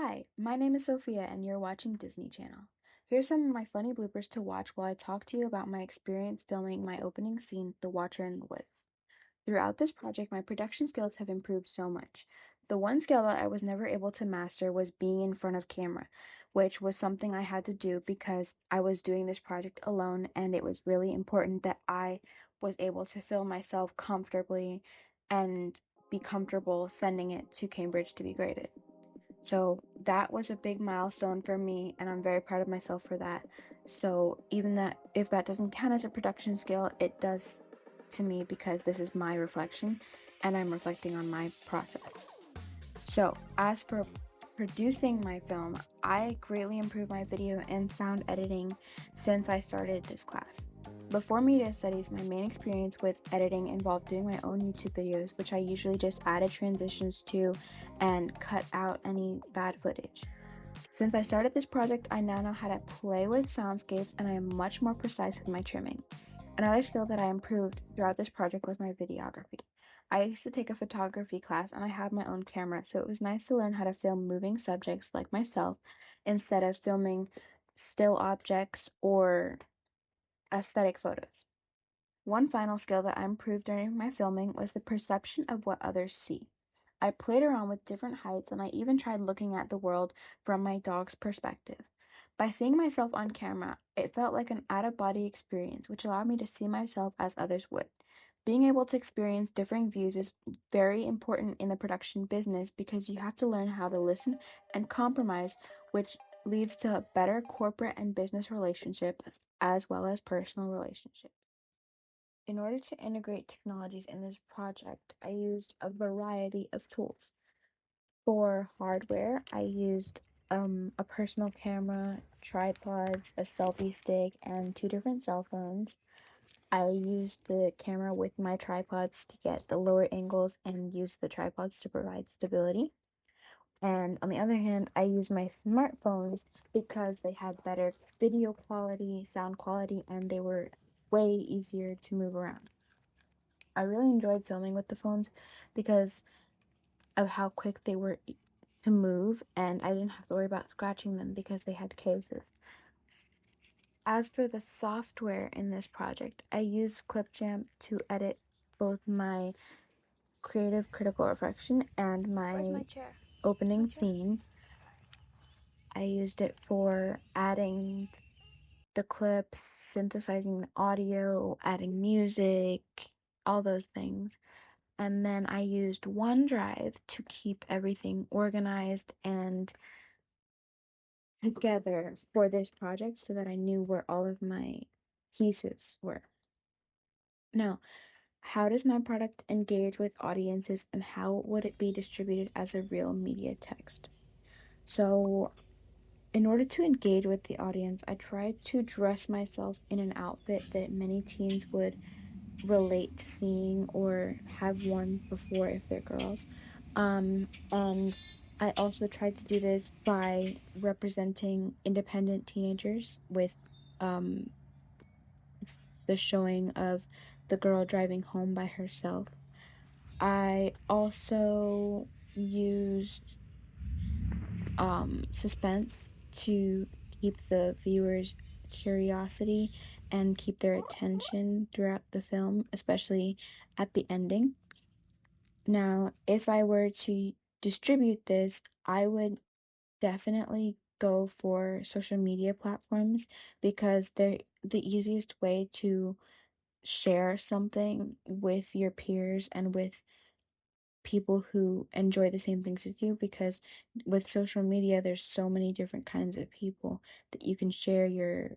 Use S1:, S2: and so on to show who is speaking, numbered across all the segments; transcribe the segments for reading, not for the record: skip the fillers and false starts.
S1: Hi, my name is Sophia, and you're watching Disney Channel. Here's some of my funny bloopers to watch while I talk to you about my experience filming my opening scene, The Watcher in the Woods. Throughout this project, my production skills have improved so much. The one skill that I was never able to master was being in front of camera, which was something I had to do because I was doing this project alone, and it was really important that I was able to film myself comfortably and be comfortable sending it to Cambridge to be graded. So that was a big milestone for me, and I'm very proud of myself for that. So even that, if that doesn't count as a production skill, it does to me because this is my reflection and I'm reflecting on my process. So, as for producing my film, I greatly improved my video and sound editing since I started this class. Before media studies, my main experience with editing involved doing my own YouTube videos, which I usually just added transitions to and cut out any bad footage. Since I started this project, I now know how to play with soundscapes and I am much more precise with my trimming. Another skill that I improved throughout this project was my videography. I used to take a photography class and I had my own camera, so it was nice to learn how to film moving subjects like myself instead of filming still objects or aesthetic photos. One final skill that I improved during my filming was the perception of what others see. I played around with different heights and I even tried looking at the world from my dog's perspective. By seeing myself on camera, it felt like an out of body experience, which allowed me to see myself as others would. Being able to experience differing views is very important in the production business because you have to learn how to listen and compromise, which leads to better corporate and business relationships as well as personal relationships. In order to integrate technologies in this project, I used a variety of tools. For hardware, I used a personal camera, tripods, a selfie stick, and two different cell phones. I used the camera with my tripods to get the lower angles and use the tripods to provide stability. And on the other hand, I used my smartphones because they had better video quality, sound quality, and they were way easier to move around. I really enjoyed filming with the phones because of how quick they were to move, and I didn't have to worry about scratching them because they had cases. As for the software in this project, I used Clipchamp to edit both my creative critical reflection and
S2: Where's my
S1: my
S2: chair?
S1: opening scene. I used it for adding the clips, synthesizing the audio, adding music, all those things. And then I used OneDrive to keep everything organized and together for this project so that I knew where all of my pieces were. Now, how does my product engage with audiences and how would it be distributed as a real media text? So, in order to engage with the audience, I tried to dress myself in an outfit that many teens would relate to seeing or have worn before if they're girls. And I also tried to do this by representing independent teenagers with um, the showing of the girl driving home by herself. I also used suspense to keep the viewers' curiosity and keep their attention throughout the film, especially at the ending. Now, if I were to distribute this, I would definitely go for social media platforms because they're the easiest way to share something with your peers and with people who enjoy the same things as you because with social media there's so many different kinds of people that you can share your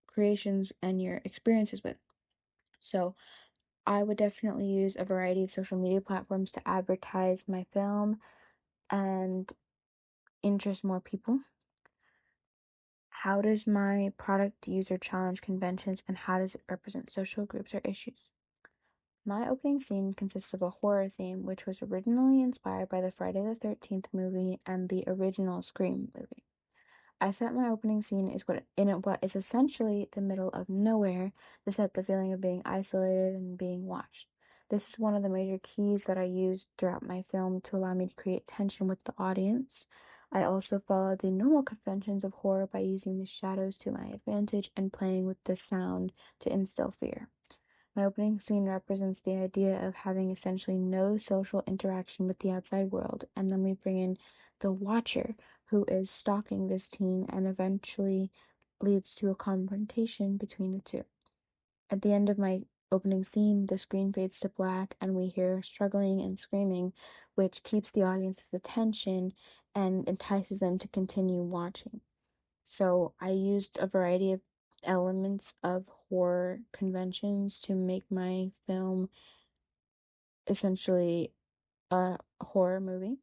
S1: creations and your experiences with. So I would definitely use a variety of social media platforms to advertise my film and interest more people. How does my product user challenge conventions and how does it represent social groups or issues? My opening scene consists of a horror theme, which was originally inspired by the Friday the 13th movie and the original Scream movie. I set my opening scene is what is essentially the middle of nowhere to set the feeling of being isolated and being watched. This is one of the major keys that I used throughout my film to allow me to create tension with the audience. I also followed the normal conventions of horror by using the shadows to my advantage and playing with the sound to instill fear. My opening scene represents the idea of having essentially no social interaction with the outside world, and then we bring in the Watcher, who is stalking this teen and eventually leads to a confrontation between the two. At the end of my opening scene, the screen fades to black and we hear struggling and screaming, which keeps the audience's attention and entices them to continue watching. So I used a variety of elements of horror conventions to make my film essentially a horror movie.